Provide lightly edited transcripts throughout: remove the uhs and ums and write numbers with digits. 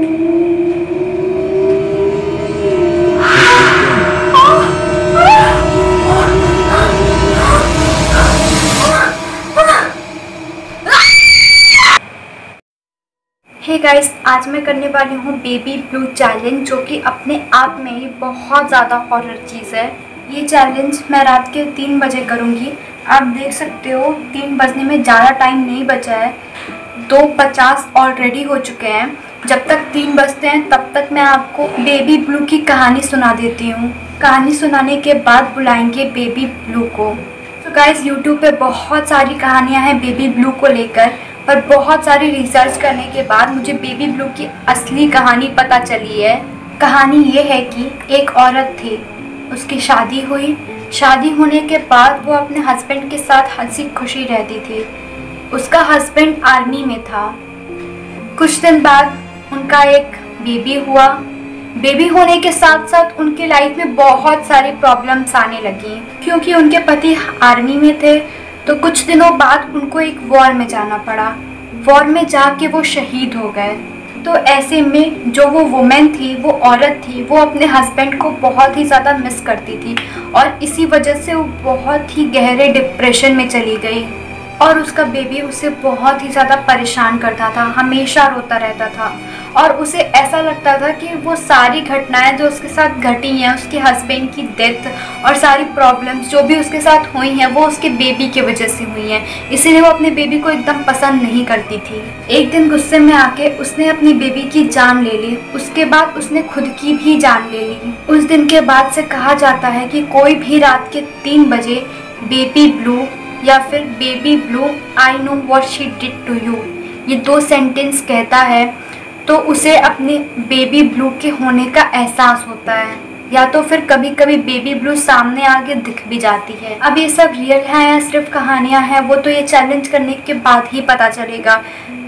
Hey guys, आज मैं करने वाली हूँ बेबी ब्लू चैलेंज, जो कि अपने आप में ही बहुत ज़्यादा हॉरर चीज़ है। ये चैलेंज मैं रात के 3 बजे करूँगी। आप देख सकते हो 3 बजने में ज़्यादा टाइम नहीं बचा है, 2:50 ऑलरेडी हो चुके हैं। जब तक 3 बजते हैं तब तक मैं आपको बेबी ब्लू की कहानी सुना देती हूँ। कहानी सुनाने के बाद बुलाएंगे बेबी ब्लू को। तो गाइस, यूट्यूब पे बहुत सारी कहानियाँ हैं बेबी ब्लू को लेकर, पर बहुत सारी रिसर्च करने के बाद मुझे बेबी ब्लू की असली कहानी पता चली है। कहानी ये है कि एक औरत थी, उसकी शादी हुई। शादी होने के बाद वो अपने हस्बैंड के साथ हंसी खुशी रहती थी। उसका हस्बैंड आर्मी में था। कुछ दिन बाद उनका एक बेबी हुआ। बेबी होने के साथ साथ उनकी लाइफ में बहुत सारी प्रॉब्लम्स आने लगी, क्योंकि उनके पति आर्मी में थे। तो कुछ दिनों बाद उनको एक वॉर में जाना पड़ा। वॉर में जाके वो शहीद हो गए। तो ऐसे में जो वो वुमेन थी, वो औरत थी, वो अपने हस्बैंड को बहुत ही ज़्यादा मिस करती थी, और इसी वजह से वो बहुत ही गहरे डिप्रेशन में चली गई। और उसका बेबी उसे बहुत ही ज़्यादा परेशान करता था, हमेशा रोता रहता था, और उसे ऐसा लगता था कि वो सारी घटनाएं जो उसके साथ घटी हैं, उसके हस्बैंड की डेथ और सारी प्रॉब्लम्स जो भी उसके साथ हुई हैं, वो उसके बेबी की वजह से हुई हैं। इसीलिए वो अपने बेबी को एकदम पसंद नहीं करती थी। एक दिन गुस्से में आके उसने अपनी बेबी की जान ले ली। उसके बाद उसने खुद की भी जान ले ली। उस दिन के बाद से कहा जाता है कि कोई भी रात के 3 बजे बेबी ब्लू या फिर baby blue I know what she did to you, ये 2 सेंटेंस कहता है, तो उसे अपने बेबी ब्लू के होने का एहसास होता है, या तो फिर कभी कभी बेबी ब्लू सामने आके दिख भी जाती है। अब ये सब रियल है या सिर्फ कहानियाँ हैं, वो तो ये चैलेंज करने के बाद ही पता चलेगा।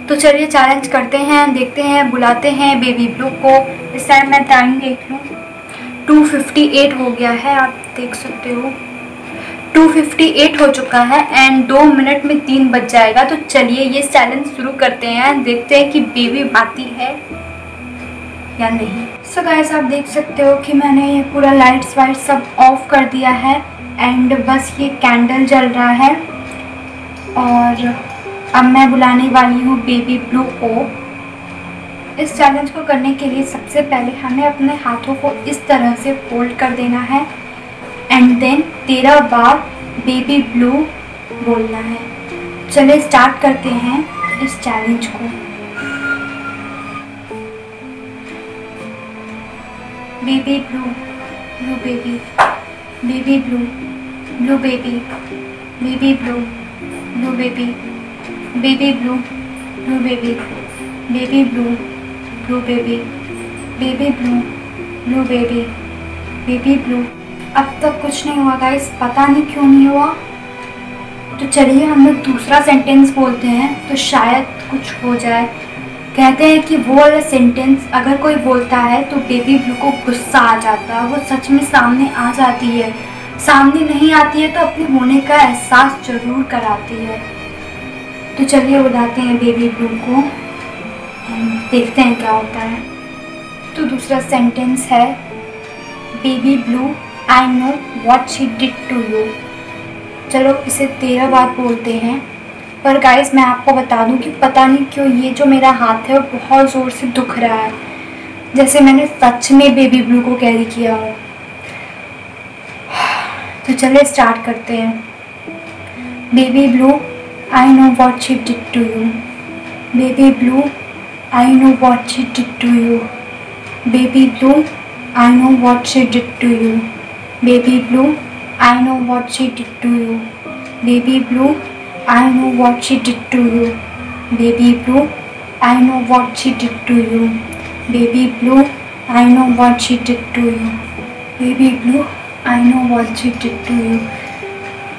तो चलिए चैलेंज करते हैं, देखते हैं, बुलाते हैं बेबी ब्लू को। इस टाइम मैं टाइम देख लूँ, 2:58 हो गया है, आप देख सकते हो 2:58 हो चुका है, एंड 2 मिनट में 3 बज जाएगा। तो चलिए ये चैलेंज शुरू करते हैं, देखते हैं कि बेबी आती है या नहीं। सो गाइस, आप देख सकते हो कि मैंने ये पूरा लाइट्स वाइट सब ऑफ कर दिया है, एंड बस ये कैंडल जल रहा है। और अब मैं बुलाने वाली हूँ बेबी ब्लू को। इस चैलेंज को करने के लिए सबसे पहले हमें अपने हाथों को इस तरह से फोल्ड कर देना है, एंड देन 13 बार बेबी ब्लू बोलना है। चलिए स्टार्ट करते हैं इस चैलेंज को। Baby blue, blue baby, baby blue, blue baby, baby blue, blue baby, baby blue, blue baby, baby blue, blue baby, baby blue, blue baby, baby blue. अब तक कुछ नहीं हुआ गाइस, पता नहीं क्यों नहीं हुआ। तो चलिए हम लोग दूसरा सेंटेंस बोलते हैं, तो शायद कुछ हो जाए। कहते हैं कि वो वाला सेंटेंस अगर कोई बोलता है तो बेबी ब्लू को गुस्सा आ जाता है, वो सच में सामने आ जाती है। सामने नहीं आती है तो अपने होने का एहसास जरूर कराती है। तो चलिए बुलाते हैं बेबी ब्लू को, देखते हैं क्या होता है। तो दूसरा सेंटेंस है, baby blue I know what she did to you. चलो इसे 13 बार बोलते हैं। पर गाइस, मैं आपको बता दूं कि पता नहीं क्यों ये जो मेरा हाथ है वो बहुत ज़ोर से दुख रहा है, जैसे मैंने सच में बेबी ब्लू को कैरी किया हो। तो चलिए स्टार्ट करते हैं। Baby blue I know what she did to you, baby blue I know what she did to you, baby blue I know what she did to you, baby blue I know what she did to you, baby blue I know what she did to you, baby blue I know what she did to you, baby blue I know what she did to you, baby blue I know what she did to you,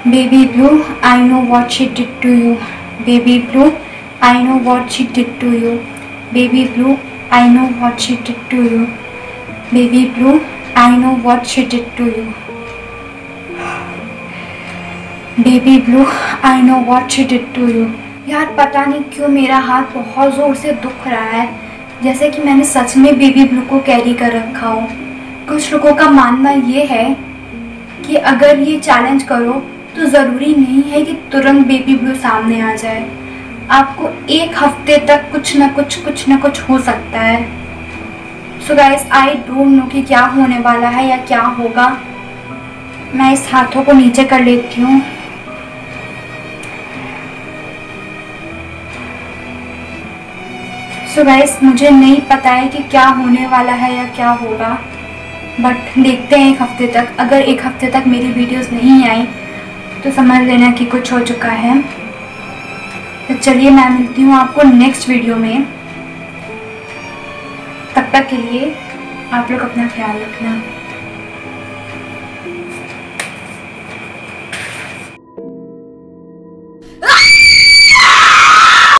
baby blue I know what she did to you, baby blue I know what she did to you, baby blue I know what she did to you, baby blue I know what she did to you, baby blue I know what she did to you. यार पता नहीं क्यों मेरा हाथ बहुत ज़ोर से दुख रहा है, जैसे कि मैंने सच में बेबी ब्लू को कैरी कर रखा हो। कुछ लोगों का मानना ये है कि अगर ये चैलेंज करो तो ज़रूरी नहीं है कि तुरंत बेबी ब्लू सामने आ जाए। आपको 1 हफ्ते तक कुछ ना कुछ हो सकता है। So guys, I don't know कि क्या होने वाला है या क्या होगा। मैं इस हाथों को नीचे कर लेती हूँ। सो गाइस, मुझे नहीं पता है कि क्या होने वाला है या क्या होगा, बट देखते हैं 1 हफ्ते तक। अगर 1 हफ्ते तक मेरी वीडियोस नहीं आई तो समझ लेना कि कुछ हो चुका है। तो चलिए, मैं मिलती हूँ आपको नेक्स्ट वीडियो में। तब तक के लिए आप लोग अपना ख्याल रखना।